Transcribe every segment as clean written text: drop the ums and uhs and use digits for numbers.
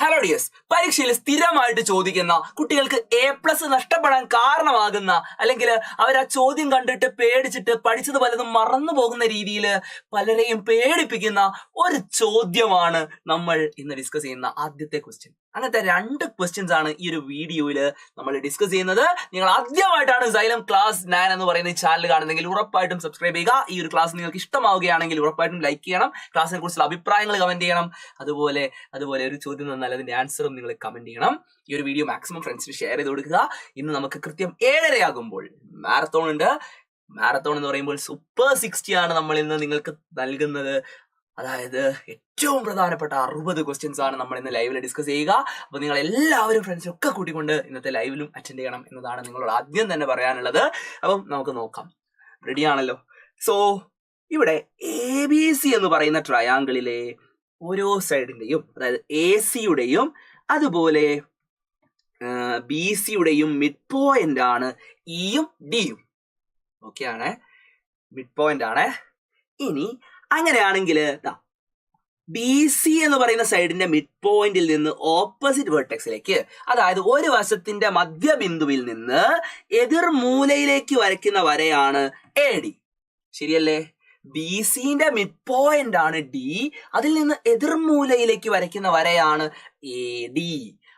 Hello dears, പരീക്ഷയിൽ സ്ഥിരമായിട്ട് ചോദിക്കുന്ന, കുട്ടികൾക്ക് A+ നഷ്ടപ്പെടാൻ കാരണമാകുന്ന, അല്ലെങ്കിൽ അവർ ആ ചോദ്യം കണ്ടിട്ട് പേടിച്ചിട്ട് പഠിച്ചത് പലതും മറന്നു പോകുന്ന രീതിയിൽ പലരെയും പേടിപ്പിക്കുന്ന ഒരു ചോദ്യമാണ് നമ്മൾ ഇന്ന് ഡിസ്കസ് ചെയ്യുന്ന ആദ്യത്തെ ക്വസ്റ്റ്യൻ. അങ്ങനത്തെ 2 ക്വസ്റ്റ്യൻസ് ആണ് ഈ ഒരു വീഡിയോയിൽ നമ്മൾ ഡിസ്കസ് ചെയ്യുന്നത്. നിങ്ങൾ ആദ്യമായിട്ടാണ് സൈലം ക്ലാസ് 9 എന്ന് പറയുന്ന ഈ ചാനൽ കാണുന്നെങ്കിൽ ഉറപ്പായിട്ടും സബ്സ്ക്രൈബ് ചെയ്യുക. ഈ ഒരു ക്ലാസ് നിങ്ങൾക്ക് ഇഷ്ടമാവുകയാണെങ്കിൽ ഉറപ്പായിട്ടും ലൈക്ക് ചെയ്യണം. ക്ലാസ്സിനെ കുറിച്ചുള്ള അഭിപ്രായങ്ങൾ കമന്റ് ചെയ്യണം. അതുപോലെ ഒരു ചോദ്യം തന്നാൽ അതിന്റെ ആൻസറും നിങ്ങൾ കമന്റ് ചെയ്യണം. ഈ ഒരു വീഡിയോ മാക്സിമം ഫ്രണ്ട്സിന് ഷെയർ ചെയ്ത് കൊടുക്കുക. ഇന്ന് നമുക്ക് കൃത്യം 7:30 ആകുമ്പോൾ മാരത്തോൺ ഉണ്ട്. മാരത്തോൺ എന്ന് പറയുമ്പോൾ സൂപ്പർ 60 ആണ് നമ്മൾ ഇന്ന് നിങ്ങൾക്ക് നൽകുന്നത്. അതായത് ഏറ്റവും പ്രധാനപ്പെട്ട 60 ക്വസ്റ്റ്യൻസ് ആണ് നമ്മൾ ഇന്ന് ലൈവിൽ ഡിസ്കസ് ചെയ്യുക. അപ്പോൾ നിങ്ങൾ എല്ലാവരും ഫ്രണ്ട്സിനൊക്കെ കൂട്ടിക്കൊണ്ട് ഇന്നത്തെ ലൈവിലും അറ്റൻഡ് ചെയ്യണം എന്നതാണ് നിങ്ങളോട് ആദ്യം തന്നെ പറയാനുള്ളത്. അപ്പം നമുക്ക് നോക്കാം. റെഡി ആണല്ലോ? സോ ഇവിടെ ABC എന്ന് പറയുന്ന ട്രയാങ്കിളിലെ ഓരോ സൈഡിന്റെയും, അതായത് AC-യുടെയും അതുപോലെ BC-യുടെയും മിഡ് പോയിന്റ് ആണ് Eയും Dയും. ഓക്കെ ആണ്, മിഡ് പോയിന്റ് ആണ്. ഇനി അങ്ങനെയാണെങ്കിൽ BC എന്ന് പറയുന്ന സൈഡിന്റെ മിഡ് പോയിന്റിൽ നിന്ന് ഓപ്പോസിറ്റ് വെർട്ടെക്സിലേക്ക്, അതായത് ഒരു വശത്തിന്റെ മധ്യബിന്ദുവിൽ നിന്ന് എതിർ മൂലയിലേക്ക് വരയ്ക്കുന്ന വരയാണ് AD. ശരിയല്ലേ? BCന്റെ മിഡ് പോയിന്റ് ആണ് D, അതിൽ നിന്ന് എതിർമൂലയിലേക്ക് വരയ്ക്കുന്ന വരയാണ് AD.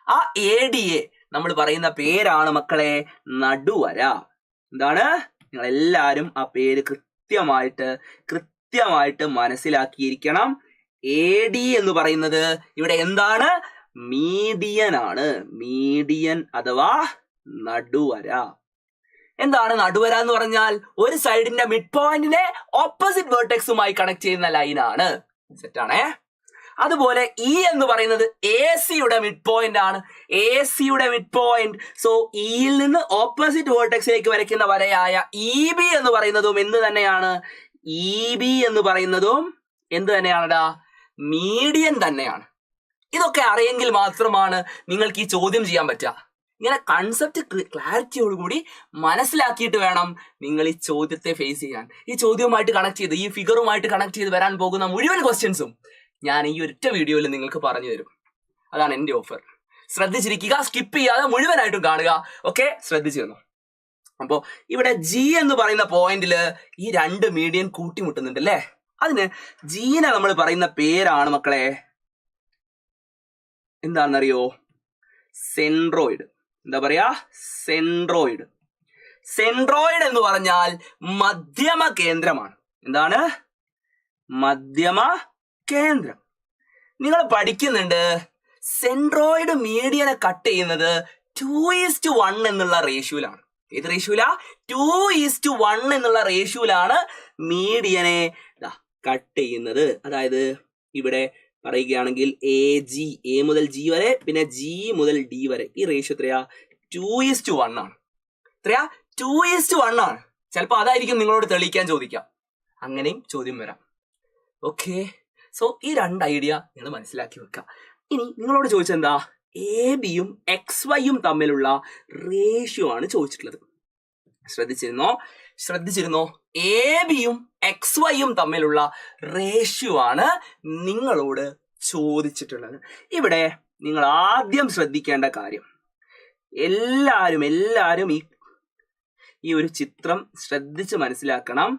ആ ADയെ നമ്മൾ പറയുന്ന പേരാണ് മക്കളെ നടുവര. എന്താണ്? നിങ്ങൾ എല്ലാവരും ആ പേര് കൃത്യമായിട്ട് മനസ്സിലാക്കിയിരിക്കണം. AD എന്ന് പറയുന്നത് ഇവിടെ എന്താണ്? മീഡിയൻ ആണ്. മീഡിയൻ അഥവാ നടുവര. എന്താണ് നടുവര എന്ന് പറഞ്ഞാൽ? ഒരു സൈഡിന്റെ മിഡ് പോയിന്റിനെ ഓപ്പോസിറ്റ് വെർട്ടെക്സുമായി കണക്ട് ചെയ്യുന്ന ലൈനാണ്. സെറ്റാണേ. അതുപോലെ E എന്ന് പറയുന്നത് AC-യുടെ മിഡ് പോയിന്റ് ആണ്. AC-യുടെ മിഡ് പോയിന്റ്. സോ ഇയിൽ നിന്ന് ഓപ്പോസിറ്റ് വെർട്ടെക്സിലേക്ക് വരയ്ക്കുന്ന വരയായ EB എന്ന് പറയുന്നതും എന്ത് തന്നെയാണ്? EB എന്ന് പറയുന്നതും എന്ത് തന്നെയാണടാ? മീഡിയൻ തന്നെയാണ്. ഇതൊക്കെ അറിയെങ്കിൽ മാത്രമാണ് നിങ്ങൾക്ക് ഈ ചോദ്യം ചെയ്യാൻ പറ്റുക. ഇങ്ങനെ കൺസെപ്റ്റ് ക്ലാരിറ്റിയോടുകൂടി മനസ്സിലാക്കിയിട്ട് വേണം നിങ്ങൾ ഈ ചോദ്യത്തെ ഫേസ് ചെയ്യാൻ. ഈ ചോദ്യവുമായിട്ട് കണക്ട് ചെയ്ത്, ഈ ഫിഗറുമായിട്ട് കണക്ട് ചെയ്ത് വരാൻ പോകുന്ന മുഴുവൻ ക്വസ്റ്റ്യൻസും ഞാൻ ഈ ഒറ്റ വീഡിയോയിൽ നിങ്ങൾക്ക് പറഞ്ഞു തരും. അതാണ് എൻ്റെ ഓഫർ. ശ്രദ്ധിച്ചിരിക്കുക, സ്കിപ്പ് ചെയ്യാതെ മുഴുവനായിട്ടും കാണുക. ഓക്കെ, ശ്രദ്ധിച്ചിരുന്നു. അപ്പോൾ ഇവിടെ G എന്ന് പറയുന്ന പോയിന്റില് ഈ 2 മീഡിയൻ കൂട്ടിമുട്ടുന്നുണ്ട് അല്ലേ? അതിന് ജീനെ നമ്മൾ പറയുന്ന പേരാണ് മക്കളെ എന്താണെന്നറിയോ? സെൻട്രോയിഡ്. എന്താ പറയാ? സെൻട്രോയിഡ്. സെൻട്രോയിഡ് എന്ന് പറഞ്ഞാൽ മധ്യമ കേന്ദ്രമാണ്. എന്താണ്? മധ്യമ കേന്ദ്രം. നിങ്ങൾ പഠിക്കുന്നുണ്ട് സെൻട്രോയിഡ് മീഡിയനെ കട്ട് ചെയ്യുന്നത് 2:1 എന്നുള്ള റേഷ്യോയിലാണ്. ഏത് റേഷ്യോയില? 2:1 എന്നുള്ള റേഷ്യോയിലാണ് മീഡിയനെ കട്ട് ചെയ്യുന്നത്. അതായത് ഇവിടെ പറയുകയാണെങ്കിൽ A മുതൽ G വരെ, പിന്നെ G മുതൽ D വരെ, ഈ റേഷ്യോ എത്രയാ? 2:1 ആണ്. എത്രയാ? 2:1 ആണ്. ചിലപ്പോൾ അതായിരിക്കും നിങ്ങളോട് തെളിയിക്കാൻ ചോദിക്കാം. അങ്ങനെയും ചോദ്യം വരാം. ഓക്കെ, സോ ഈ 2 ഐഡിയ നിങ്ങൾ മനസ്സിലാക്കി വെക്കുക. ഇനി നിങ്ങളോട് ചോദിച്ചെന്താ? AB-യും XY-യും തമ്മിലുള്ള റേഷ്യോ ആണ് ചോദിച്ചിട്ടുള്ളത്. ശ്രദ്ധിച്ചിരുന്നോ? AB-യും XY-യും തമ്മിലുള്ള റേഷ്യോ ആണ് നിങ്ങളോട് ചോദിച്ചിട്ടുള്ളത്. ഇവിടെ നിങ്ങൾ ആദ്യം ശ്രദ്ധിക്കേണ്ട കാര്യം, എല്ലാവരും ഈ ഒരു ചിത്രം ശ്രദ്ധിച്ച് മനസ്സിലാക്കണം.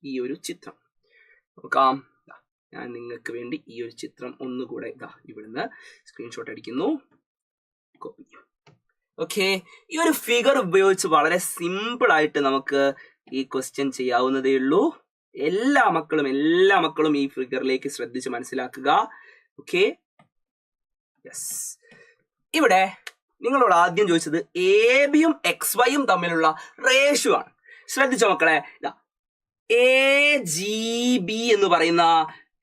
ഈ ഒരു ചിത്രം നോക്കാം. ഞാൻ നിങ്ങൾക്ക് വേണ്ടി ഈ ഒരു ചിത്രം ഒന്നുകൂടെ ഇവിടുന്ന് സ്ക്രീൻഷോട്ട് അടിക്കുന്നു. കോപ്പി. ഓക്കെ, ഈ ഒരു ഫിഗർ ഉപയോഗിച്ച് വളരെ സിമ്പിൾ ആയിട്ട് നമുക്ക് ഈ ക്വസ്റ്റ്യൻ ചെയ്യാവുന്നതേ ഉള്ളൂ. എല്ലാ മക്കളും ഈ ഫിഗറിലേക്ക് ശ്രദ്ധിച്ച് മനസ്സിലാക്കുക. Okay, yes. ഇവിടെ നിങ്ങളോട് ആദ്യം ചോദിച്ചത് AB-യും XY-യും തമ്മിലുള്ള റേഷ്യോ ആണ്. ശ്രദ്ധിച്ചോ മക്കളെ? AGB എന്ന് പറയുന്ന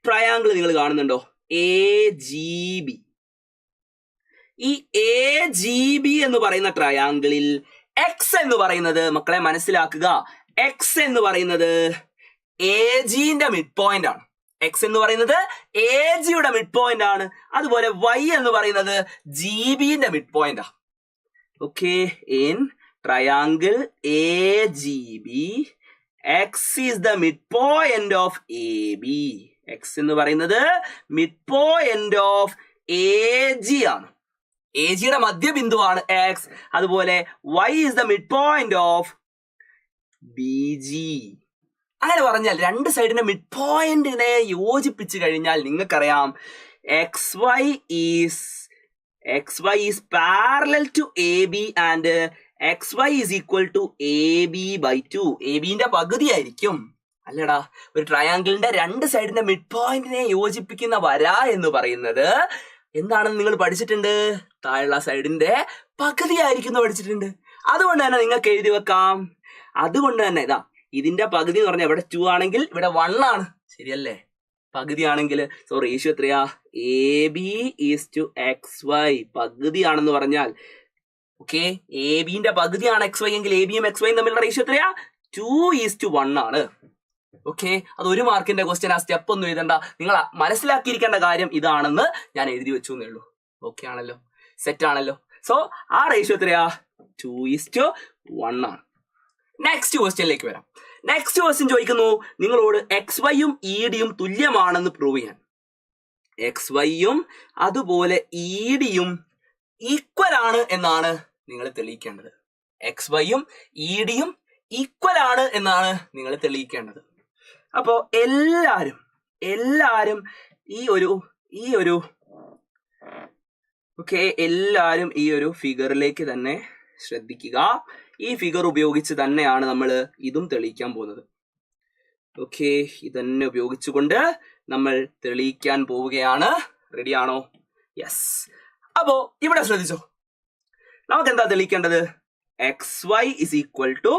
ട്രയാങ്കിൾ നിങ്ങൾ കാണുന്നുണ്ടോ? AGB. ഈ AGB എന്ന് പറയുന്ന ട്രയാങ്കിളിൽ X എന്ന് പറയുന്നത് മക്കളെ മനസ്സിലാക്കുക, X എന്ന് പറയുന്നത് AG-ന്റെ മിഡ് പോയിന്റ് ആണ്. X എന്ന് പറയുന്നത് AG-യുടെ മിഡ് പോയിന്റ് ആണ്. അതുപോലെ Y എന്ന് പറയുന്നത് GB-ന്റെ മിഡ് പോയിന്റ് ആണ്. Okay, in triangle AGB, X is the midpoint of AB. X എന്ന് പറയുന്നത് mid point of A G ആണ്. എ ജിയുടെ മധ്യബിന്ദുവാണ് എക്സ്. അതുപോലെ Y is the mid point of B G. അങ്ങനെ പറഞ്ഞാൽ രണ്ട് സൈഡിന്റെ മിഡ് പോയിന്റിനെ യോജിപ്പിച്ചു കഴിഞ്ഞാൽ നിങ്ങൾക്കറിയാം X Y is parallel to A B and X Y is equal to A B by 2. A ബിന്റെ പകുതി ആയിരിക്കും. അല്ലടാ, ഒരു ട്രയാങ്കിളിന്റെ രണ്ട് സൈഡിന്റെ മിഡ് പോയിന്റിനെ യോജിപ്പിക്കുന്ന വര എന്ന് പറയുന്നത് എന്താണെന്ന് നിങ്ങൾ പഠിച്ചിട്ടുണ്ട്. താഴെയുള്ള സൈഡിന്റെ പകുതി ആയിരിക്കും പഠിച്ചിട്ടുണ്ട്. അതുകൊണ്ട് തന്നെ നിങ്ങൾക്ക് എഴുതി വെക്കാം. അതുകൊണ്ട് തന്നെ ഇതാ ഇതിന്റെ പകുതി എന്ന് പറഞ്ഞാൽ ഇവിടെ 2 ആണെങ്കിൽ ഇവിടെ 1 ആണ്. ശരിയല്ലേ? പകുതി ആണെങ്കിൽ സോ റേഷ്യോ എത്രയാ? A B is to X Y. പകുതിയാണെന്ന് പറഞ്ഞാൽ ഓക്കെ, എ ബിന്റെ പകുതിയാണ് എക്സ് വൈ എങ്കിൽ എ ബിയും എക്സ് വൈയും തമ്മിലുള്ള റേഷ്യോ എത്രയാ? 2:1 ആണ്. ഓക്കെ, അത് 1 മാർക്കിന്റെ ക്വസ്റ്റ്യൻ. ആ സ്റ്റെപ്പ് ഒന്നും എഴുതണ്ട. നിങ്ങൾ മനസ്സിലാക്കിയിരിക്കേണ്ട കാര്യം ഇതാണെന്ന് ഞാൻ എഴുതി വെച്ചു എന്നേ ഉള്ളൂ. ഓക്കെ ആണല്ലോ? സെറ്റ് ആണല്ലോ? സോ ആ റേഷ്യോ എത്രയാ? 2:1 ആണ്. നെക്സ്റ്റ് ക്വസ്റ്റ്യനിലേക്ക് വരാം. നെക്സ്റ്റ് ക്വസ്റ്റ്യൻ ചോദിക്കുന്നു നിങ്ങളോട് എക്സ് വൈയും ഇ ഡിയും തുല്യമാണെന്ന് പ്രൂവ് ചെയ്യാൻ. എക്സ് വൈയും അതുപോലെ ഇ ഡിയും ഈക്വൽ ആണ് എന്നാണ് നിങ്ങൾ തെളിയിക്കേണ്ടത്. എക്സ് വൈയും ഇ ഡിയും ഈക്വൽ ആണ് എന്നാണ് നിങ്ങൾ തെളിയിക്കേണ്ടത്. അപ്പോ എല്ലാരും എല്ലാരും ഈ ഒരു ഫിഗറിലേക്ക് തന്നെ ശ്രദ്ധിക്കുക. ഈ ഫിഗർ ഉപയോഗിച്ച് തന്നെയാണ് നമ്മൾ ഇതും തെളിയിക്കാൻ പോകുന്നത്. ഓക്കെ, ഇതന്നെ ഉപയോഗിച്ചുകൊണ്ട് നമ്മൾ തെളിയിക്കാൻ പോവുകയാണ്. റെഡിയാണോ? യെസ്. അപ്പോ ഇവിടെ ശ്രദ്ധിച്ചോ, നമുക്ക് എന്താ തെളിയിക്കേണ്ടത്? X Y is equal to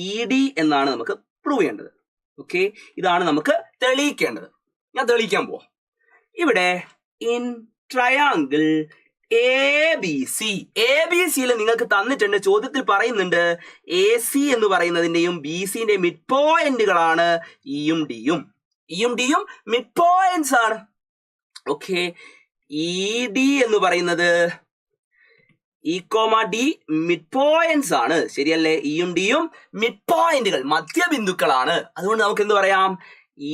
E D എന്നാണ് നമുക്ക് പ്രൂവ് ചെയ്യേണ്ടത്. ഓക്കെ, ഇതാണ് നമുക്ക് തെളിയിക്കേണ്ടത്. ഞാൻ തെളിയിക്കാൻ പോവാം. ഇവിടെ ഇൻ ട്രയാങ്കിൾ എ ബി സിയിൽ നിങ്ങൾക്ക് തന്നിട്ടുണ്ട്, ചോദ്യത്തിൽ പറയുന്നുണ്ട് എ സി എന്ന് പറയുന്നതിന്റെയും ബി സിന്റെയും മിഡ് പോയിന്റുകളാണ് ഇയും ഡിയും. ഇയും ഡിയും മിഡ് പോയിന്റ്സ് ആണ്. ഓക്കെ, ഇ ഡി എന്ന് പറയുന്നത് E comma D mid points ആണ്. ശരിയല്ലേ? ഇയും ഡിയും മിഡ് പോയിന്റുകൾ, മധ്യബിന്ദുക്കളാണ്. അതുകൊണ്ട് നമുക്ക് എന്ത് പറയാം?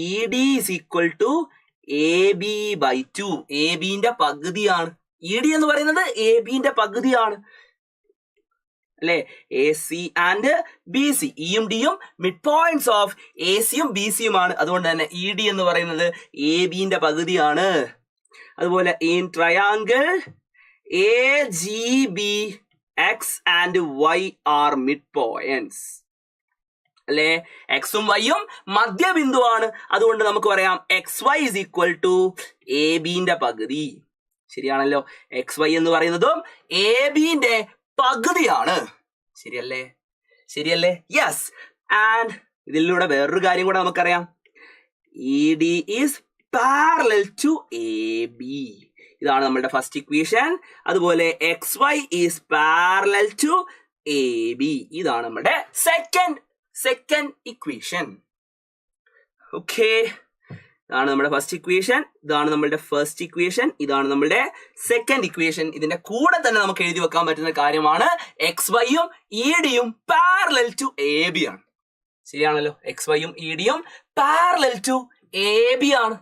E D is equal to A B by 2. A ബിന്റെ പകുതിയാണ്. ഇ ഡി എന്ന് പറയുന്നത് എ ബിന്റെ പകുതിയാണ്. അല്ലെ? A C and B C, ഇയും ഡിയും മിഡ് പോയിന്റ്സ് ഓഫ് എ സിയും ബി സിയുമാണ്. അതുകൊണ്ട് തന്നെ ഇ ഡി എന്ന് പറയുന്നത് എ ബിന്റെ പകുതിയാണ്. അതുപോലെ in triangle A G B X and Y are mid points. അല്ലെ? എക്സും വൈയും മധ്യബിന്ദുവാണ്. അതുകൊണ്ട് നമുക്ക് പറയാം X Y is equal to A ബിന്റെ പകുതി. ശരിയാണല്ലോ? എക്സ് വൈ എന്ന് പറയുന്നതും എ ബിന്റെ പകുതിയാണ്. ശരിയല്ലേ? യെസ്. ആൻഡ് ഇതിലൂടെ വേറൊരു കാര്യം കൂടെ നമുക്കറിയാം. E D is parallel to A B. ഇതാണ് നമ്മുടെ ഫസ്റ്റ് ഇക്വേഷൻ. അതുപോലെ X Y is parallel to A B. ഇതാണ് നമ്മുടെ സെക്കൻഡ് ഇക്വേഷൻ. ഓക്കെ, ഇതാണ് നമ്മുടെ ഫസ്റ്റ് ഇക്വേഷൻ, ഇതാണ് നമ്മുടെ ഫസ്റ്റ് ഇക്വേഷൻ, ഇതാണ് നമ്മുടെ സെക്കൻഡ് ഇക്വേഷൻ. ഇതിന്റെ കൂടെ തന്നെ നമുക്ക് എഴുതി വെക്കാൻ പറ്റുന്ന കാര്യമാണ് എക്സ് വൈയും ഇ ഡിയും പാരലൽ ടു എ ബി ആണ്. ശരിയാണല്ലോ? എക്സ് വൈയും ഇ ഡിയും പാരലൽ ടു എ ബി ആണ്.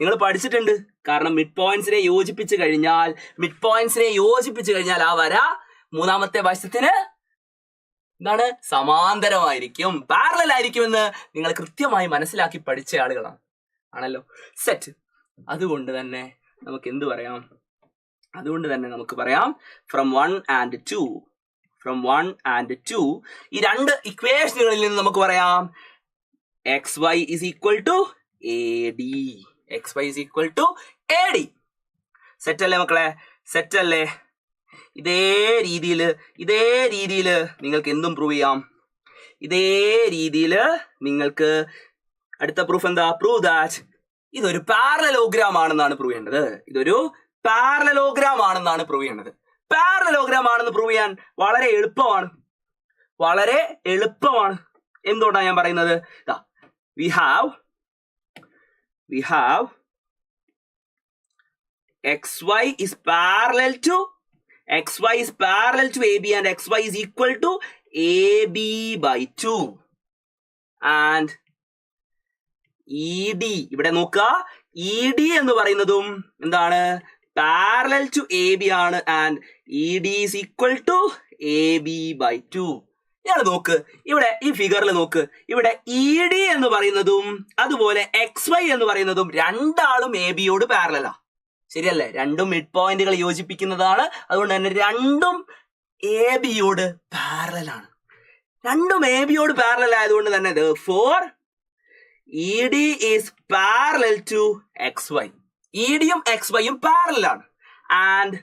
നിങ്ങൾ പഠിച്ചിട്ടുണ്ട്. കാരണം മിഡ് പോയിന്റ്സിനെ യോജിപ്പിച്ചു കഴിഞ്ഞാൽ ആ വര മൂന്നാമത്തെ വശത്തിന് എന്താണ്? സമാന്തരമായിരിക്കും, പാരലൽ ആയിരിക്കുമെന്ന് നിങ്ങൾ കൃത്യമായി മനസ്സിലാക്കി പഠിച്ച ആളുകളാണ്. ആണല്ലോ? സെറ്റ്. അതുകൊണ്ട് തന്നെ നമുക്ക് എന്ത് പറയാം? നമുക്ക് പറയാം ഫ്രം 1 and 2 ഈ രണ്ട് ഇക്വേഷനുകളിൽ നിന്ന് നമുക്ക് പറയാം X Y is equal to A D. Set അല്ലേ മക്കളെ? സെറ്റ് അല്ലേ? ഇതേ രീതിയിൽ നിങ്ങൾക്ക് എന്തും പ്രൂവ് ചെയ്യാം. ഇതേ രീതിയിൽ നിങ്ങൾക്ക് അടുത്ത പ്രൂഫ് എന്താ? പ്രൂവ് ദാറ്റ് ഇതൊരു പാരലലോഗ്രാം ആണെന്നാണ് പ്രൂവ് ചെയ്യേണ്ടത്. പാരലലോഗ്രാം ആണെന്ന് പ്രൂവ് ചെയ്യാൻ വളരെ എളുപ്പമാണ്. എന്തുകൊണ്ടാണ് ഞാൻ പറയുന്നത്? we have xy is parallel to AB and xy is equal to AB by 2 and ED. ഇവിടെ നോക്കുക, ഇ ഡി എന്ന് പറയുന്നതും എന്താണ് പാരലൽ ടു എ ബി ആണ്. And E D is equal to A B by 2. ഇയാൾ നോക്ക്, ഇവിടെ ഈ ഫിഗറിൽ നോക്ക്, ഇവിടെ ഇ ഡി എന്ന് പറയുന്നതും അതുപോലെ എക്സ് വൈ എന്ന് പറയുന്നതും രണ്ടാളും എ ബിയോട് പാരലലാ. ശരിയല്ലേ? രണ്ടും മിഡ് പോയിന്റുകൾ യോജിപ്പിക്കുന്നതാണ്. അതുകൊണ്ട് തന്നെ രണ്ടും എ ബിയോട് പാരലലാണ്. രണ്ടും എ ബിയോട് പാരലൽ ആയതുകൊണ്ട് തന്നെ therefore ED is parallel to XY. ED യും XY യും പാരലലാണ്. And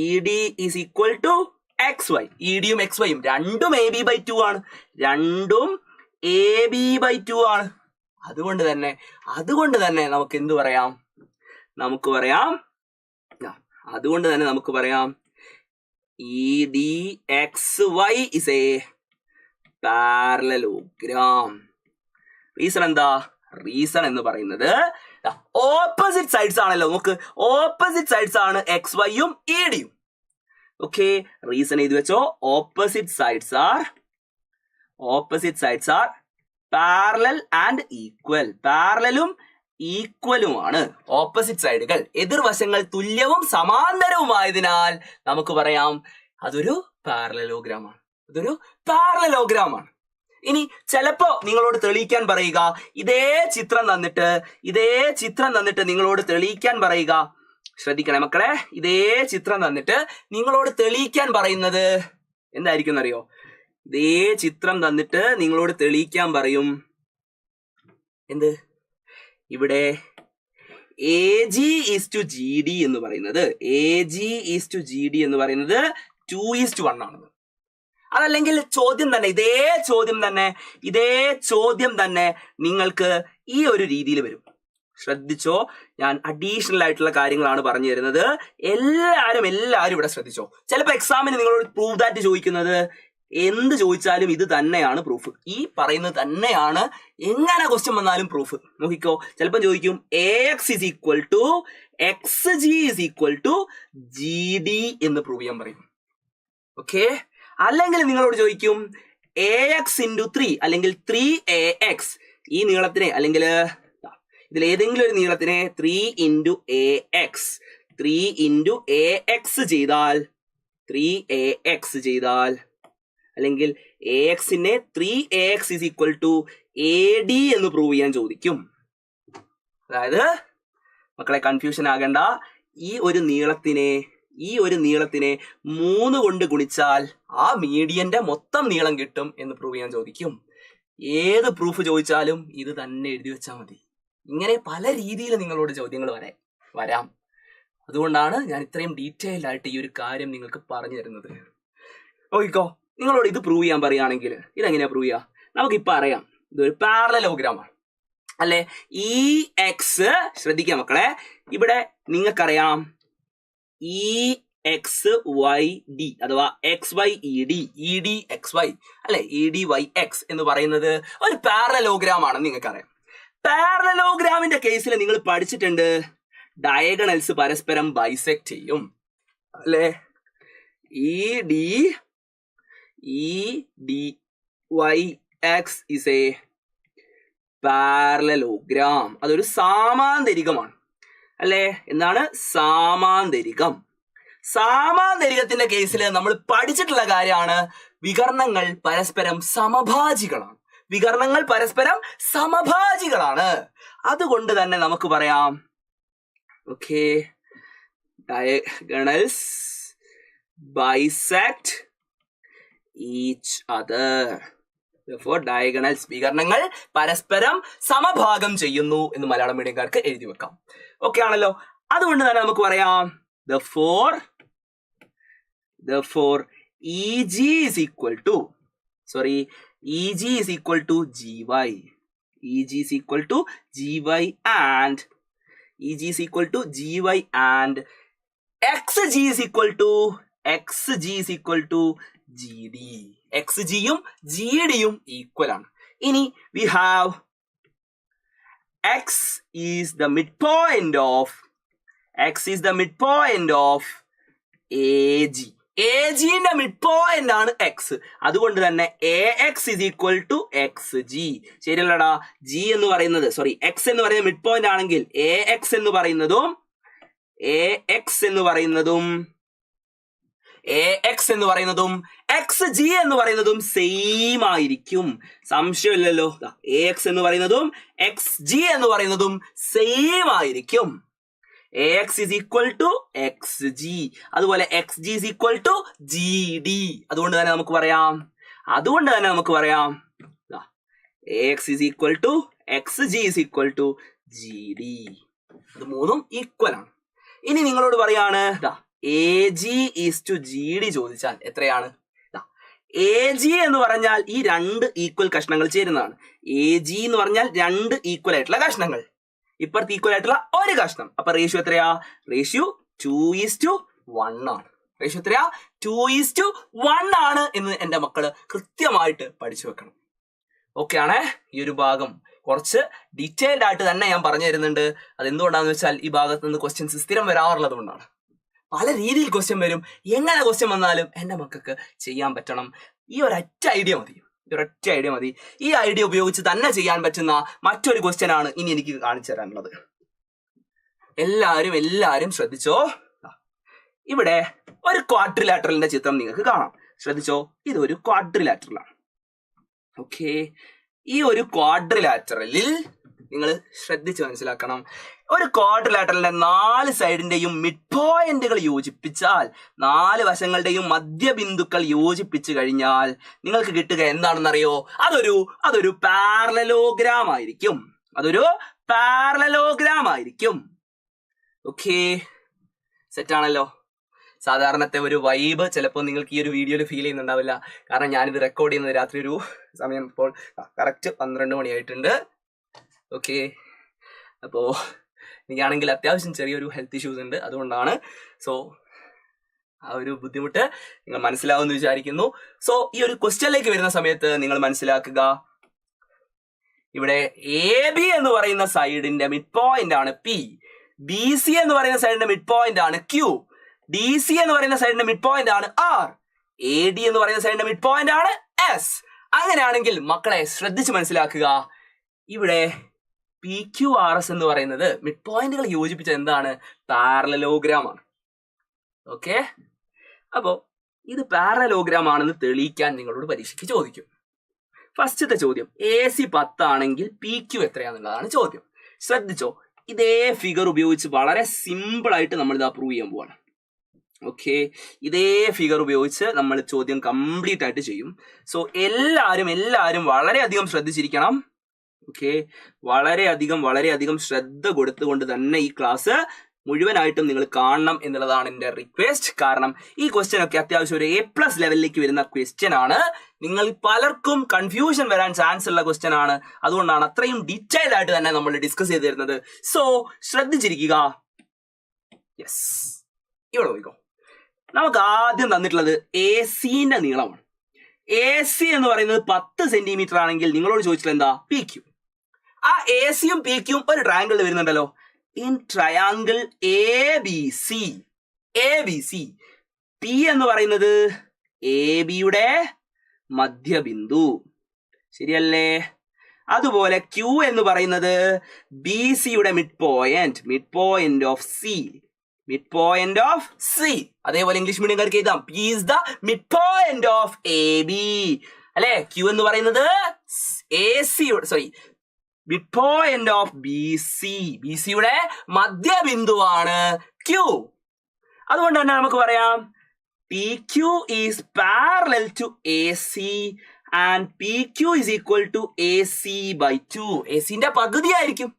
ED is equal to XY. ED യും XY യും രണ്ടും AB by 2 ആണ്. രണ്ടും AB by 2 ആണ്. അതുകൊണ്ട് തന്നെ നമുക്ക് എന്ത് പറയാം? നമുക്ക് പറയാം EDXY is a parallelogram. Reason എന്താ? റീസൺ എന്ന് പറയുന്നത് ഓപ്പോസിറ്റ് സൈഡ്സ് ആണല്ലോ. നോക്ക്, ഓപ്പോസിറ്റ് സൈഡ്സ് ആണ് എക്സ് വൈയും ഇ ഡിയും. ഓക്കെ, റീസൺ എഴുതി വെച്ചോ. Opposite sides are parallel and equal. പാരലലും ഈക്വലുമാണ് ഓപ്പോസിറ്റ് സൈഡുകൾ. എതിർവശങ്ങൾ തുല്യവും സമാന്തരവുമായതിനാൽ നമുക്ക് പറയാം അതൊരു പാരലലോഗ്രാമാണ്. ഇനി ചിലപ്പോ നിങ്ങളോട് തെളിയിക്കാൻ പറയുക, ഇതേ ചിത്രം തന്നിട്ട് നിങ്ങളോട് തെളിയിക്കാൻ പറയുക. ശ്രദ്ധിക്കണേ മക്കളെ, ഇതേ ചിത്രം തന്നിട്ട് നിങ്ങളോട് തെളിയിക്കാൻ പറയുന്നത് എന്തായിരിക്കും അറിയോ? ഇതേ ചിത്രം തന്നിട്ട് നിങ്ങളോട് തെളിയിക്കാൻ പറയും എന്ത്? ഇവിടെ AG is to GD എന്ന് പറയുന്നത് 2:1 ആണെന്ന്. അതല്ലെങ്കിൽ ഇതേ ചോദ്യം തന്നെ നിങ്ങൾക്ക് ഈ ഒരു രീതിയിൽ വരും. ശ്രദ്ധിച്ചോ, ഞാൻ അഡീഷണൽ ആയിട്ടുള്ള കാര്യങ്ങളാണ് പറഞ്ഞു തരുന്നത്. എല്ലാവരും ഇവിടെ ശ്രദ്ധിച്ചോ. ചിലപ്പോൾ എക്സാമിന് നിങ്ങളോട് പ്രൂവ് ദാറ്റ് ചോദിക്കുന്നത് എന്ത് ചോദിച്ചാലും ഇത് തന്നെയാണ് പ്രൂഫ്. ഈ പറയുന്നത് തന്നെയാണ് എങ്ങനെ ക്വസ്റ്റ്യൻ വന്നാലും പ്രൂഫ്. നോക്കിക്കോ, ചിലപ്പോൾ ചോദിക്കും AX is equal to XG is equal to GD എന്ന് പ്രൂവ് ചെയ്യാൻ പറയും. ഓക്കെ, അല്ലെങ്കിൽ നിങ്ങളോട് ചോദിക്കും AX into 3 അല്ലെങ്കിൽ 3AX, ഈ നീളത്തിനെ അല്ലെങ്കിൽ ഇതിൽ ഏതെങ്കിലും ഒരു നീളത്തിനെ 3 into AX ചെയ്താൽ അല്ലെങ്കിൽ AXനെ 3AX is equal to AD എന്ന് പ്രൂവ് ചെയ്യാൻ ചോദിക്കും. അതായത് മക്കളെ കൺഫ്യൂഷൻ ആകണ്ട, ഈ ഒരു നീളത്തിനെ 3 കൊണ്ട് ഗുണിച്ചാൽ ആ മീഡിയന്റെ മൊത്തം നീളം കിട്ടും എന്ന് പ്രൂവ് ചെയ്യാൻ ചോദിക്കും. ഏത് പ്രൂഫ് ചോദിച്ചാലും ഇത് തന്നെ എഴുതി വെച്ചാൽ മതി. ഇങ്ങനെ പല രീതിയിൽ നിങ്ങളോട് ചോദ്യങ്ങൾ വരാം. അതുകൊണ്ടാണ് ഞാൻ ഇത്രയും ഡീറ്റെയിൽഡ് ആയിട്ട് ഈ ഒരു കാര്യം നിങ്ങൾക്ക് പറഞ്ഞു തരുന്നത്. നോക്കിക്കോ, നിങ്ങളോട് ഇത് പ്രൂവ് ചെയ്യാൻ പറയുകയാണെങ്കിൽ ഇതെങ്ങനെയാ പ്രൂവ് ചെയ്യുക? നമുക്കിപ്പോൾ അറിയാം ഇതൊരു പാരലലോഗ്രാമാണ് അല്ലെ. ഈ എക്സ് ശ്രദ്ധിക്കാം മക്കളെ, ഇവിടെ നിങ്ങൾക്കറിയാം EXYD അഥവാ XYED EDXY അല്ലെ, EDYX എന്ന് പറയുന്നത് ഒരു പാരലലോഗ്രാം ആണെന്ന് നിങ്ങൾക്കറിയാം. പാരലലോഗ്രാമിന്റെ കേസിൽ നിങ്ങൾ പഠിച്ചിട്ടുണ്ട് ഡയഗണൽസ് പരസ്പരം ബൈസെക്ട് ചെയ്യും അല്ലെ. EDYX is a parallelogram. അതൊരു സാമാന്തരികമാണ് അല്ലെ. എന്താണ് സാമാന്തരികത്തിന്റെ കേസിൽ നമ്മൾ പഠിച്ചിട്ടുള്ള കാര്യമാണ് വികർണങ്ങൾ പരസ്പരം സമഭാജികളാണ്. അതുകൊണ്ട് തന്നെ നമുക്ക് പറയാം okay, diagonals bisect each other. Therefore diagonals വികർണങ്ങൾ പരസ്പരം സമഭാഗം ചെയ്യുന്നു എന്ന് മലയാളം മീഡിയംകാർക്ക് എഴുതി വെക്കാം. ഓക്കെ ആണല്ലോ. അതുകൊണ്ട് തന്നെ നമുക്ക് പറയാം therefore EG is equal to GY. EG is equal to GY and XG is equal to GD. XG യും GD യും ഈക്വൽ ആണ്. ഇനി we have X is the midpoint of AG. A ജിന്റെ മിഡ് പോയിന്റ് ആണ് X. അതുകൊണ്ട് തന്നെ A X is equal to X G. ശരിയല്ലടാ? G എന്ന് പറയുന്നത് എക്സ് എന്ന് പറയുന്നത് മിഡ് പോയിന്റ് ആണെങ്കിൽ എ എക്സ് എന്ന് പറയുന്നതും എക്സ് ജി എന്ന് പറയുന്നതും സെയിം ആയിരിക്കും. സംശയമില്ലല്ലോ. എ എക്സ് എന്ന് പറയുന്നതും എക്സ് ജി എന്ന് പറയുന്നതും സെയിം ആയിരിക്കും. A X is equal to X G, അതുപോലെ X G is equal to G D. അതുകൊണ്ട് തന്നെ നമുക്ക് പറയാം A X is equal to X G is equal to G D. ഇത് മൂന്നും ഈക്വൽ ആണ്. ഇനി നിങ്ങളോട് പറയാണ് A G is to G D ചോദിച്ചാൽ എത്രയാണ്? എ ജി എന്ന് പറഞ്ഞാൽ ഈ രണ്ട് ഈക്വൽ കഷ്ണങ്ങൾ ചേരുന്നതാണ്. എ ജി എന്ന് പറഞ്ഞാൽ രണ്ട് ഈക്വൽ ആയിട്ടുള്ള കഷ്ണങ്ങൾ, ഇപ്പുറത്ത് ഈക്വൽ ആയിട്ടുള്ള ഒരു കഷ്ണം. അപ്പൊ റേഷ്യോ എത്രയാ? റേഷ്യോ 2:1 ആണ്. റേഷ്യോ എത്രയാ? 2:1 ആണ് എന്ന് എന്റെ മക്കള് കൃത്യമായിട്ട് പഠിച്ചു വെക്കണം. ഓക്കെ ആണേ? ഈ ഒരു ഭാഗം കുറച്ച് ഡീറ്റെയിൽഡ് ആയിട്ട് തന്നെ ഞാൻ പറഞ്ഞു തരുന്നുണ്ട്. അതെന്തുകൊണ്ടാന്ന് വെച്ചാൽ ഈ ഭാഗത്ത് നിന്ന് ക്വസ്റ്റ്യൻസ് സ്ഥിരം വരാറുള്ളത് കൊണ്ടാണ്. പല രീതിയിൽ ക്വസ്റ്റ്യൻ വരും. എങ്ങനെ ക്വസ്റ്റ്യൻ വന്നാലും എന്റെ മക്കൾക്ക് ചെയ്യാൻ പറ്റണം. ഈ ഒരൊറ്റ ഐഡിയ മതി. ഈ ഐഡിയ ഉപയോഗിച്ച് തന്നെ ചെയ്യാൻ പറ്റുന്ന മറ്റൊരു ക്വസ്റ്റ്യൻ ആണ് ഇനി എനിക്ക് കാണിച്ചു തരാനുള്ളത്. എല്ലാവരും ശ്രദ്ധിച്ചോ. ഇവിടെ ഒരു ക്വാഡ്രിലാറ്ററലിന്റെ ചിത്രം നിങ്ങൾക്ക് കാണാം. ശ്രദ്ധിച്ചോ, ഇതൊരു ക്വാഡ്രിലാറ്ററലാണ്. ഓക്കെ, ഈ ഒരു ക്വാഡ്രിലാറ്ററലിൽ നിങ്ങൾ ശ്രദ്ധിച്ച് മനസ്സിലാക്കണം. ഒരു ക്വാഡ്രിലാറ്ററലിന്റെ 4 സൈഡിന്റെയും മിഡ് പോയിന്റുകൾ യോജിപ്പിച്ചാൽ, 4 വശങ്ങളുടെയും മധ്യബിന്ദുക്കൾ യോജിപ്പിച്ചു കഴിഞ്ഞാൽ നിങ്ങൾക്ക് കിട്ടുക എന്താണെന്നറിയോ? അതൊരു പാരലലോഗ്രാം ആയിരിക്കും. ഓക്കെ, സെറ്റാണല്ലോ. സാധാരണത്തെ ഒരു വൈബ് ചിലപ്പോൾ നിങ്ങൾക്ക് ഈ ഒരു വീഡിയോയിൽ ഫീൽ ചെയ്യുന്നുണ്ടാവില്ല. കാരണം ഞാനിത് റെക്കോർഡ് ചെയ്യുന്നത് രാത്രി ഒരു സമയം ഇപ്പോൾ കറക്റ്റ് 12 മണിയായിട്ടുണ്ട്. ഓക്കെ, അപ്പോൾ എനിക്കാണെങ്കിൽ അത്യാവശ്യം ചെറിയൊരു ഹെൽത്ത് ഇഷ്യൂസ് ഉണ്ട്. അതുകൊണ്ടാണ്. സോ ആ ഒരു ബുദ്ധിമുട്ട് നിങ്ങൾ മനസ്സിലാവുമെന്ന് വിചാരിക്കുന്നു. സോ ഈ ഒരു ക്വസ്റ്റ്യനിലേക്ക് വരുന്ന സമയത്ത് നിങ്ങൾ മനസ്സിലാക്കുക, ഇവിടെ എ ബി എന്ന് പറയുന്ന സൈഡിന്റെ മിഡ് പോയിന്റ് ആണ് പി, ബി സി എന്ന് പറയുന്ന സൈഡിന്റെ മിഡ് പോയിന്റ് ആണ് ക്യൂ, ഡി സി എന്ന് പറയുന്ന സൈഡിന്റെ മിഡ് പോയിന്റ് ആണ് ആർ, എ ഡി എന്ന് പറയുന്ന സൈഡിന്റെ മിഡ് പോയിന്റ് ആണ് എസ്. അങ്ങനെയാണെങ്കിൽ മക്കളെ ശ്രദ്ധിച്ച് മനസ്സിലാക്കുക, ഇവിടെ പി ക്യു ആർ എസ് എന്ന് പറയുന്നത് മിഡ് പോയിന്റുകൾ യോജിപ്പിച്ച എന്താണ്? പാരലലോഗ്രാം ആണ്. ഓക്കെ, അപ്പോ ഇത് പാരലലോഗ്രാം ആണെന്ന് തെളിയിക്കാൻ നിങ്ങളോട് പരീക്ഷയ്ക്ക് ചോദിക്കും. ഫസ്റ്റത്തെ ചോദ്യം, എ സി 10 ആണെങ്കിൽ പി ക്യു എത്രയാണെന്നുള്ളതാണ് ചോദ്യം. ശ്രദ്ധിച്ചോ, ഇതേ ഫിഗർ ഉപയോഗിച്ച് വളരെ സിമ്പിൾ ആയിട്ട് നമ്മൾ ഇത് പ്രൂവ് ചെയ്യാൻ പോവാണ്. ഓക്കെ, ഇതേ ഫിഗർ ഉപയോഗിച്ച് നമ്മൾ ചോദ്യം കംപ്ലീറ്റ് ആയിട്ട് ചെയ്യും. സോ എല്ലാവരും വളരെയധികം ശ്രദ്ധിച്ചിരിക്കണം. ഓക്കെ, വളരെയധികം ശ്രദ്ധ കൊടുത്തുകൊണ്ട് തന്നെ ഈ ക്ലാസ് മുഴുവനായിട്ടും നിങ്ങൾ കാണണം എന്നുള്ളതാണ് എൻ്റെ റിക്വസ്റ്റ്. കാരണം ഈ ക്വസ്റ്റ്യൻ ഒക്കെ അത്യാവശ്യം ഒരു A+ ലെവലിലേക്ക് വരുന്ന ക്വസ്റ്റ്യൻ ആണ്. നിങ്ങൾ പലർക്കും കൺഫ്യൂഷൻ വരാൻ ചാൻസ് ഉള്ള ക്വസ്റ്റ്യൻ ആണ്. അതുകൊണ്ടാണ് അത്രയും ഡീറ്റെയിൽ ആയിട്ട് തന്നെ നമ്മൾ ഡിസ്കസ് ചെയ്ത് തരുന്നത്. സോ ശ്രദ്ധിച്ചിരിക്കുക. യെസ്, ഇവിടെ നോക്കിക്കോ. നമുക്ക് ആദ്യം തന്നിട്ടുള്ളത് എ സിന്റെ നീളമാണ്. എ സി എന്ന് പറയുന്നത് 10 സെന്റിമീറ്റർ ആണെങ്കിൽ നിങ്ങളോട് ചോദിച്ചിട്ടുള്ളത് എന്താ? P Q. ആ എ സിയും പി ക്യൂയും ഒരു ട്രയാങ്കിളിൽ വരുന്നുണ്ടല്ലോ. In triangle A B C, P എന്ന് പറയുന്നത് എ ബിയുടെ മധ്യബിന്ദു, ശരിയല്ലേ? അതുപോലെ ക്യൂ എന്ന് പറയുന്നത് ബി സിയുടെ മിഡ് പോയിന്റ് ഓഫ് സി. അതേപോലെ ഇംഗ്ലീഷ് മീഡിയംകാർക്ക് എഴുതാം, P is the mid point of A B, അല്ലെ? ക്യൂ എന്ന് പറയുന്നത് മിഡ് പോയിന്റ് ഓഫ് ബി സിയുടെ മധ്യബിന്ദുവാണ് ക്യൂ. അതുകൊണ്ട് തന്നെ നമുക്ക് പറയാം P Q is parallel to A C and P Q is equal to A C by 2. A സിന്റെ പകുതി ആയിരിക്കും.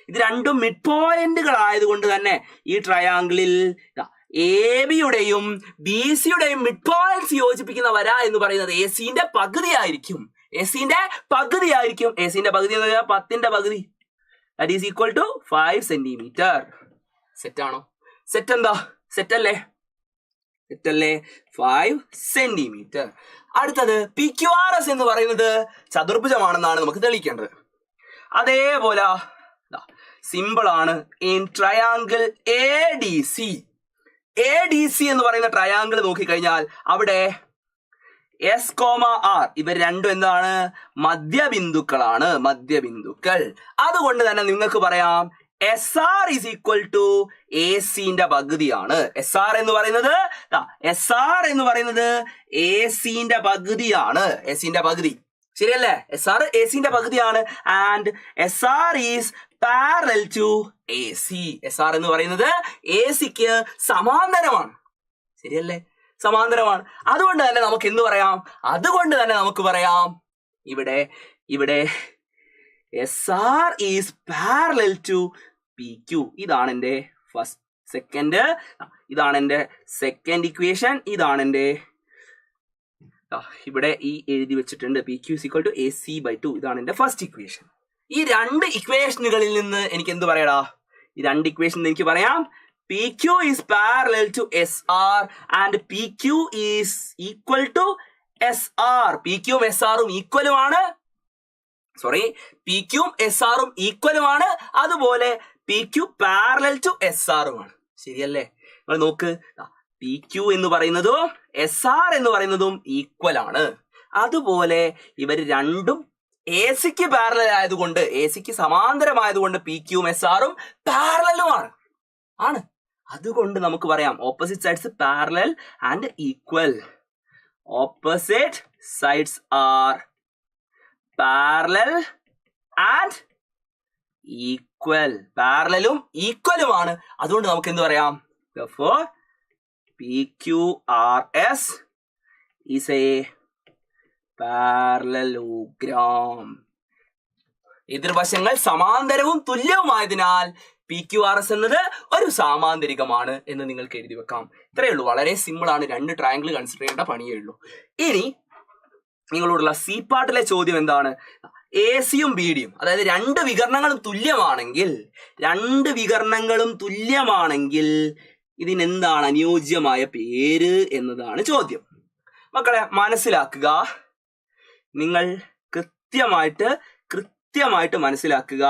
ഇത് രണ്ടും മിഡ് പോയിന്റുകൾ ആയതുകൊണ്ട് തന്നെ ഈ ട്രയാങ്കിളിൽ എ ബിയുടെയും ബി സിയുടെയും മിഡ് പോയിന്റ്സ് യോജിപ്പിക്കുന്ന വര എന്ന് പറയുന്നത് എ സിന്റെ പകുതി ആയിരിക്കും. എ സിന്റെ പകുതി എന്ന് പറഞ്ഞാൽ 10ന്റെ പകുതി, that is equal to 5 centimetre. Set ആണോ? സെറ്റല്ലേ? 5 സെന്റിമീറ്റർ. അടുത്തത് പി ക്യു ആർ എസ് എന്ന് പറയുന്നത് ചതുർഭുജമാണെന്നാണ് നമുക്ക് തെളിയിക്കേണ്ടത്. അതേപോലെ സിമ്പിൾ ആണ്. In triangle A D C, ADC എന്ന് പറയുന്ന ട്രയാങ്കിൾ നോക്കിക്കഴിഞ്ഞാൽ അവിടെ S, R ഇവർ രണ്ടും എന്താണ്? മധ്യബിന്ദുക്കളാണ്, മധ്യബിന്ദുക്കൾ. അതുകൊണ്ട് തന്നെ നിങ്ങൾക്ക് പറയാം SR ഈസ് ഈക്വൽ ടു AC-ന്റെ പകുതിയാണ്. SR എന്ന് പറയുന്നത് AC-ന്റെ പകുതിയാണ്, AC-ന്റെ പകുതി. ശരിയല്ലേ? SR AC-ന്റെ പകുതിയാണ്. And SR is parallel to AC. SR എന്ന് പറയുന്നത് AC-ക്ക് സമാന്തരമാണ്. ശരിയല്ലേ? സമാന്തരമാണ്. അതുകൊണ്ട് തന്നെ നമുക്ക് എന്ത് പറയാം? ഇവിടെ SR is parallel to PQ. ഇതാണ് എൻ്റെ സെക്കൻഡ് ഇക്വേഷൻ. ഇതാണ് എൻ്റെ ഇവിടെ ഈ എഴുതി വെച്ചിട്ടുണ്ട് PQ is equal to AC/2. ഇതാണ് എൻ്റെ ഫസ്റ്റ് ഇക്വേഷൻ. ഈ രണ്ട് ഇക്വേഷനുകളിൽ നിന്ന് എനിക്ക് എന്ത് പറയടാ? എനിക്ക് പറയാം PQ is parallel to SR and PQ is equal to SR. PQ ഉം SR ഉം ഈക്വലുമാണ്. PQ ഉം SR ഉം ഈക്വലുമാണ്. അതുപോലെ PQ പാരലൽ ടു SR ഉമാണ്. ശരിയല്ലേ? നിങ്ങൾ നോക്ക്, PQ എന്ന് പറയുന്നതും SR എന്ന് പറയുന്നതും ഈക്വൽ ആണ്. അതുപോലെ ഇവർ രണ്ടും AC-ക്ക് പാരലൽ ആയതുകൊണ്ട്, AC-ക്ക് സമാന്തരമായതുകൊണ്ട് PQ ഉം SR ഉം പാരലലുമാണ്. അതുകൊണ്ട് നമുക്ക് പറയാം opposite sides parallel and equal. Opposite sides are parallel and equal. പാരലലും ഈക്വലുമാണ്. അതുകൊണ്ട് നമുക്ക് എന്ത് പറയാം? therefore PQRS is a parallelogram. എതിർവശങ്ങൾ സമാന്തരവും തുല്യവുമായതിനാൽ PQRS എന്നത് ഒരു സാമാന്തരികമാണ് എന്ന് നിങ്ങൾക്ക് എഴുതി വെക്കാം. ഇത്രയേ ഉള്ളൂ. വളരെ സിമ്പിൾ ആണ്. രണ്ട് ട്രയാങ്കിൾ കൺസിഡർ ചെയ്യേണ്ട പണിയേ ഉള്ളൂ. ഇനി നിങ്ങളോടുള്ള സി പാർട്ടിലെ ചോദ്യം എന്താണ്? AC-യും BD-യും, അതായത് രണ്ട് വികരണങ്ങളും തുല്യമാണെങ്കിൽ ഇതിനെന്താണ് അനുയോജ്യമായ പേര് എന്നതാണ് ചോദ്യം. മക്കളെ മനസ്സിലാക്കുക, നിങ്ങൾ കൃത്യമായിട്ട് മനസ്സിലാക്കുക.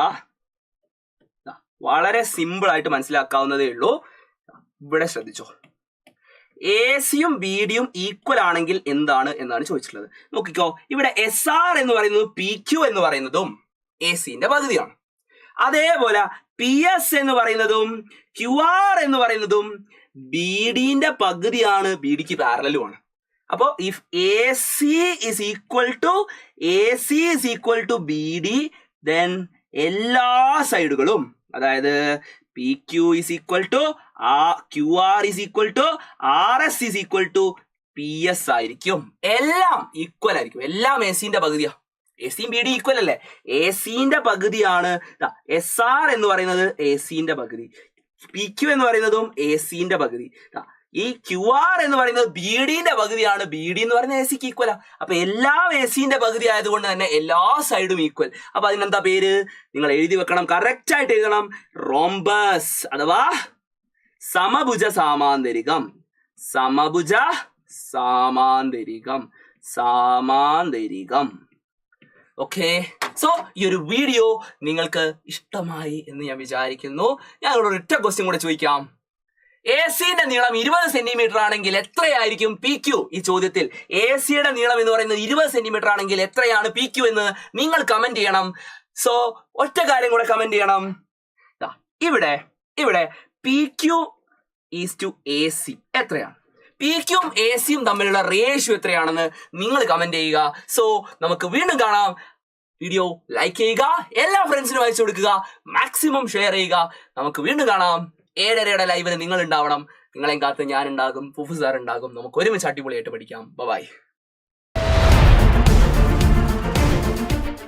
വളരെ സിമ്പിൾ ആയിട്ട് മനസ്സിലാക്കാവുന്നതേ ഉള്ളൂ. ഇവിടെ ശ്രദ്ധിച്ചോ. AC-യും BD-യും ഈക്വൽ ആണെങ്കിൽ എന്താണ് എന്നാണ് ചോദിച്ചിട്ടുള്ളത്. നോക്കിക്കോ, ഇവിടെ SR എന്ന് പറയുന്നത് PQ എന്ന് പറയുന്നതും AC-ന്റെ പകുതിയാണ്. അതേപോലെ PS എന്ന് പറയുന്നതും QR എന്ന് പറയുന്നതും BD-ന്റെ പകുതിയാണ്, BD-ക്ക് പാരലലുമാണ്. അപ്പോ if AC is equal to BD, then എല്ലാ സൈഡുകളും, അതായത് PQ is equal to QR is equal to RS is equal to PS ആയിരിക്കും. എല്ലാം ഈക്വൽ ആയിരിക്കും. എല്ലാം AC-ന്റെ പകുതിയാ. AC-യും BD ഈക്വൽ അല്ലേ? AC-ന്റെ പകുതിയാണ് SR എന്ന് പറയുന്നത്, AC-ന്റെ പകുതി. PQ എന്ന് പറയുന്നതും AC-ന്റെ പകുതി. ഈ QR എന്ന് പറയുന്നത് BD-ന്റെ പകുതിയാണ്. BD എന്ന് പറയുന്നത് AC-ക്ക് ഈക്വലാ. അപ്പൊ എല്ലാം AC-ന്റെ പകുതി ആയതുകൊണ്ട് തന്നെ എല്ലാ സൈഡും ഈക്വൽ. അപ്പൊ അതിനെന്താ പേര്? നിങ്ങൾ എഴുതി വെക്കണം, കറക്റ്റ് ആയിട്ട് എഴുതണം. റോംബസ് അഥവാ സമഭുജ സാമാന്തരികം. ഓക്കെ, സോ ഈ ഒരു വീഡിയോ നിങ്ങൾക്ക് ഇഷ്ടമായി എന്ന് ഞാൻ വിചാരിക്കുന്നു. ഞാൻ ഒരു ഒറ്റ ക്വസ്റ്റ്യൻ കൂടെ ചോദിക്കാം. AC-ന്റെ നീളം 20 സെന്റിമീറ്റർ ആണെങ്കിൽ എത്രയായിരിക്കും PQ? ഈ ചോദ്യത്തിൽ AC-യുടെ നീളം എന്ന് പറയുന്നത് 20 സെന്റിമീറ്റർ ആണെങ്കിൽ എത്രയാണ് PQ എന്ന് നിങ്ങൾ കമന്റ് ചെയ്യണം. സോ ഒറ്റ കാര്യം കൂടെ കമന്റ് ചെയ്യണം. ഇവിടെ PQ ഈസ് ടു AC എത്രയാണ്? PQ-യും AC-യും തമ്മിലുള്ള റേഷ്യോ എത്രയാണെന്ന് നിങ്ങൾ കമന്റ് ചെയ്യുക. സോ നമുക്ക് വീണ്ടും കാണാം. വീഡിയോ ലൈക്ക് ചെയ്യുക, എല്ലാ ഫ്രണ്ട്സിനും അയച്ചു കൊടുക്കുക, മാക്സിമം ഷെയർ ചെയ്യുക. നമുക്ക് വീണ്ടും കാണാം. 7:30 ലൈവിന് നിങ്ങൾ ഉണ്ടാവണം. നിങ്ങളെയും കാത്ത് ഞാൻ ഉണ്ടാകും, ഫുഫു സാർ ഉണ്ടാകും. നമുക്ക് ഒരുമിച്ച് അടിപൊളിയായിട്ട് പഠിക്കാം. ബൈ.